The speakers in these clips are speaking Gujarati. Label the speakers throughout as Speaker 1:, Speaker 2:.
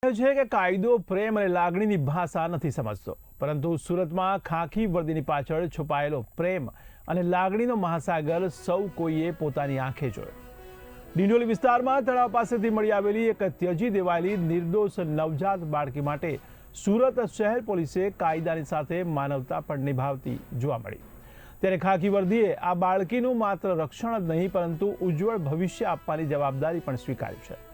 Speaker 1: છે કે કાયદો પ્રેમ અને લાગણીની ભાષા નથી સમજતો, પરંતુ સુરતમાં ખાખી વર્દીની પાછળ છુપાયેલો પ્રેમ અને લાગણીનો મહાસાગર સૌ કોઈએ પોતાની આંખે જોયો। ડિંડોલી વિસ્તારમાં તળાવ પાસેથી મળી આવેલી એક ત્યજી દેવાયેલી નિર્દોષ નવજાત બાળકી માટે સુરત શહેર પોલીસે કાયદાની સાથે માનવતા પણ નિભાવતી જોવા મળી। ત્યારે ખાખી વર્દીએ આ બાળકીનું માત્ર રક્ષણ જ નહીં, પરંતુ ઉજ્જવળ ભવિષ્ય આપવાની જવાબદારી પણ સ્વીકારી છે।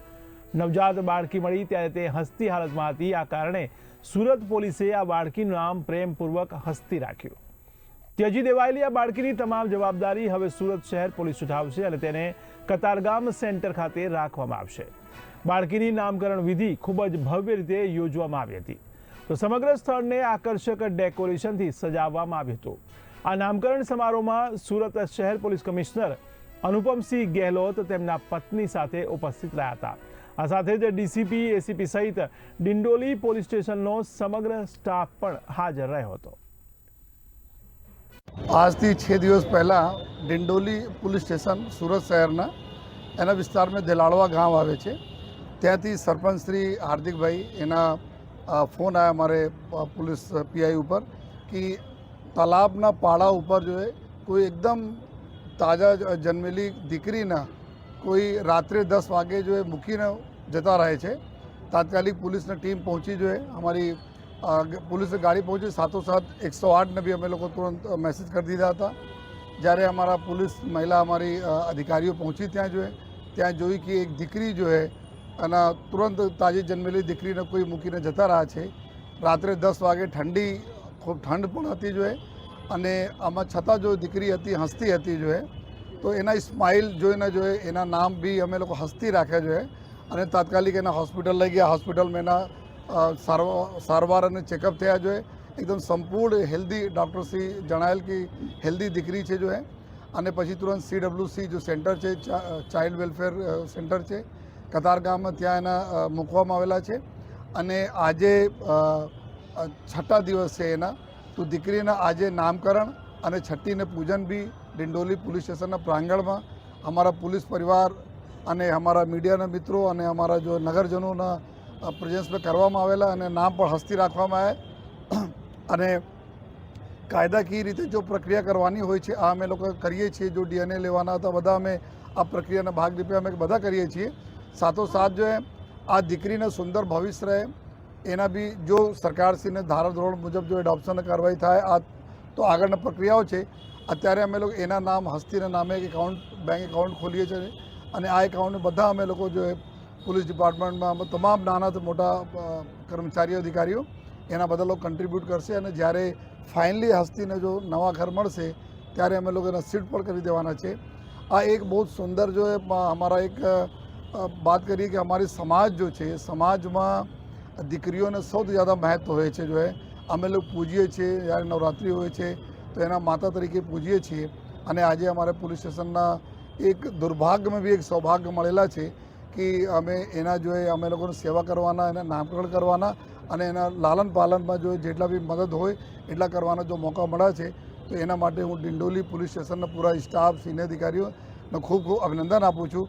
Speaker 1: નવજાત બાળકી મળી ત્યારે તે હસતી હાલતમાં હતી। આ કારણે સુરત પોલીસે આ બાળકીનું નામ પ્રેમપૂર્વક હસ્તી રાખ્યું। ત્યજી દેવાયેલી આ બાળકીની તમામ જવાબદારી હવે સુરત શહેર પોલીસ ઉઠાવશે અને તેને કતારગામ સેન્ટર ખાતે રાખવામાં આવશે। બાળકીની નામકરણ વિધિ ખૂબ જ ભવ્ય રીતે યોજવામાં આવી હતી, તો સમગ્ર સ્થળને આકર્ષક ડેકોરેશનથી સજાવવામાં આવ્યું હતું। આ નામકરણ સમારોહમાં સુરત શહેર પોલીસ કમિશનર અનુપમસિંહ ગેહલોત તેમના પત્ની સાથે ઉપસ્થિત રહ્યા હતા। આ સાથે જ ડીસીપી, એસીપી સહિત ડિંડોલી પોલીસ સ્ટેશનનો સમગ્ર સ્ટાફ પણ હાજર રહ્યો હતો।
Speaker 2: આજથી 6 દિવસ પહેલાં ડિંડોલી પોલીસ સ્ટેશન સુરત શહેરના એના વિસ્તારમાં દેલાડવા ગામ આવે છે, ત્યાંથી સરપંચ શ્રી હાર્દિકભાઈ એના ફોન આવ્યા અમારે પોલીસ પીઆઈ ઉપર કે તાલાબના પાડા ઉપર જો કોઈ એકદમ તાજા જન્મેલી દીકરીના કોઈ રાત્રે 10 વાગે जो है મૂકીને જતા રહે છે। તાત્કાલિક પોલીસની ટીમ પહોંચી जो है हमारी पुलिस गाड़ी पहुंची, साथ 108 ने भी અમે લોકો तुरंत मैसेज कर દીધા હતા। જ્યારે અમારા पुलिस महिला हमारी अधिकारियों पहुंची ત્યાં જોઈ કે એક દીકરી जो है અને तुरंत તાજી જન્મેલી દીકરીને કોઈ મૂકીને જતા રહ્યા છે। રાત્રે 10 વાગે ઠંડી ખૂબ ઠંડ પણ હતી जो है અને આમાં છતાં જો દીકરી હતી હસતી હતી जो है તો એના સ્માઇલ જોઈને जो है એના નામ બી અમે લોકો હસ્તી રાખ્યા जो है અને તાત્કાલિક એના હોસ્પિટલ લઈ ગયા। હોસ્પિટલમાં એના સારવાર અને ચેકઅપ થયા जो है એકદમ સંપૂર્ણ હેલ્ધી ડૉક્ટરશ્રી જણાવેલ કે હેલ્ધી દીકરી છે जो है અને પછી तुरंत CWC जो સેન્ટર છે ચાઇલ્ડ વેલફેર સેન્ટર છે કતારગામમાં ત્યાં એના મૂકવામાં આવેલા છે। અને આજે 6ઠા દિવસ છે એના, તો દીકરીના આજે નામકરણ અને છઠ્ઠીને પૂજન બી ડિંડોલી પોલીસ સ્ટેશનના પ્રાંગણમાં અમારા પોલીસ પરિવાર અને અમારા મીડિયાના મિત્રો અને અમારા જો નગરજનોના પ્રેઝન્સમાં કરવામાં આવેલા અને નામ પણ હસ્તી રાખવામાં આવ્યા। અને કાયદાકીય રીતે જો પ્રક્રિયા કરવાની હોય છે આ અમે લોકો કરીએ છીએ। જો DNA લેવાના હતા બધા અમે આ પ્રક્રિયાના ભાગરૂપે અમે બધા કરીએ છીએ। સાથોસાથ જો આ દીકરીને સુંદર ભવિષ્ય રહે એના બી જો સરકારશ્રીને ધારાધોરણ મુજબ જો એડોપ્શન કાર્યવાહી થાય આ તો આગળની પ્રક્રિયાઓ છે। અત્યારે અમે લોકો એના નામ હસ્તીના નામે એક બેંક એકાઉન્ટ ખોલીએ છીએ અને આ એકાઉન્ટને બધા અમે લોકો જો પોલીસ ડિપાર્ટમેન્ટમાં તમામ નાના મોટા કર્મચારીઓ અધિકારીઓ એના બધા લોકો કન્ટ્રીબ્યુટ કરશે અને જ્યારે ફાઇનલી હસ્તીને જો નવા ઘર મળશે ત્યારે અમે લોકો એના સીટ પણ કરી દેવાના છે। આ એક બહુ સુંદર જો અમારા એક बात करिए कि हमारी समाज जो है समाजમાં દીકરીઓને સૌથી ज़्यादा महत्व હોય છે जो है અમે લોકો પૂજીએ છીએ। જ્યારે નવરાત્રિ હોય છે તો એના માતા તરીકે પૂજીએ છીએ અને આજે અમારે પોલીસ સ્ટેશનના એક દુર્ભાગ્યમાં બી એક સૌભાગ્ય મળેલા છે કે અમે એના જો અમે લોકોને સેવા કરવાના, એના નામકરણ કરવાના અને એના લાલન પાલનમાં જો જેટલા બી મદદ હોય એટલા કરવાનો જો મોકા મળ્યા છે તો એના માટે હું ડિંડોલી પોલીસ સ્ટેશનના પૂરા સ્ટાફ, સિનિયર અધિકારીઓને ખૂબ અભિનંદન આપું છું।